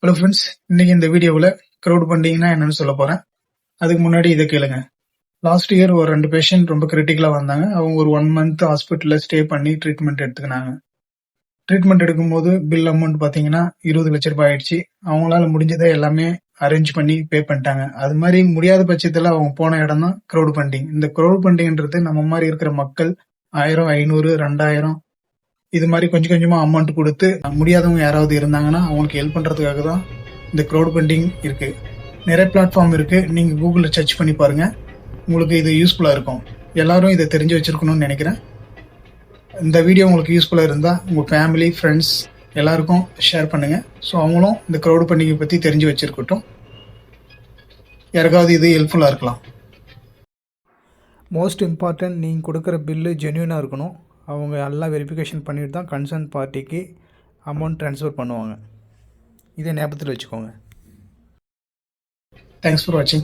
Hello friends, இன்னைக்கு இந்த வீடியோவில் க்ரௌட் ஃபண்டிங்னா என்னன்னு சொல்ல போகிறேன். அதுக்கு முன்னாடி இதை கேளுங்க. லாஸ்ட் இயர் ஒரு 2 பேஷண்ட் ரொம்ப கிரிட்டிக்கலாக வந்தாங்க. அவங்க ஒரு 1 மந்த் ஹாஸ்பிட்டலில் ஸ்டே பண்ணி ட்ரீட்மெண்ட் எடுத்துக்கினாங்க. ட்ரீட்மெண்ட் எடுக்கும்போது பில் அமௌண்ட் பார்த்தீங்கன்னா 20 லட்ச ரூபாய் ஆயிடுச்சு. அவங்களால முடிஞ்சதை எல்லாமே அரேஞ்ச் பண்ணி பே பண்ணிட்டாங்க. அது மாதிரி முடியாத பட்சத்தில் அவங்க போன இடம் தான் க்ரௌட் ஃபண்டிங். இந்த க்ரௌட் ஃபண்டிங்ன்றது நம்ம மாதிரி இருக்கிற மக்கள் 1000, 500, 2000 இது மாதிரி கொஞ்சம் கொஞ்சமா அமௌண்ட் கொடுத்து முடியாதவங்க யாராவது இருந்தாங்கன்னா அவங்களுக்கு ஹெல்ப் பண்றதுக்காக தான் இந்த க்ரௌட் ஃபண்டிங் இருக்கு. நிறைய பிளாட்ஃபார்ம் இருக்கு. நீங்க கூகுளில் சர்ச் பண்ணி பாருங்க, உங்களுக்கு இது யூஸ்ஃபுல்லா இருக்கும். எல்லாரும் இதை தெரிஞ்சு வச்சிருக்கணும்னு நினைக்கிறேன். இந்த வீடியோ உங்களுக்கு யூஸ்ஃபுல்லா இருந்தா உங்க ஃபேமிலி, ஃப்ரெண்ட்ஸ் எல்லாருக்கும் ஷேர் பண்ணுங்க. ஸோ அவங்களும் இந்த க்ரௌட் ஃபண்டிங்கை பத்தி தெரிஞ்சு வச்சிருக்கட்டும். யாருக்காவது இது ஹெல்ப்ஃபுல்லா இருக்கலாம். மோஸ்ட் இம்பார்ட்டன்ட், நீங்கள் கொடுக்குற பில்லு ஜென்யூனாக இருக்கணும். அவங்க எல்லாம் வெரிஃபிகேஷன் பண்ணிட்டு தான் கன்சர்ன் பார்ட்டிக்கு அமௌண்ட் ட்ரான்ஸ்ஃபர் பண்ணுவாங்க. இதை ஞாபகத்தில் வச்சுக்கோங்க. தேங்க்ஸ் ஃபார் வாட்சிங்.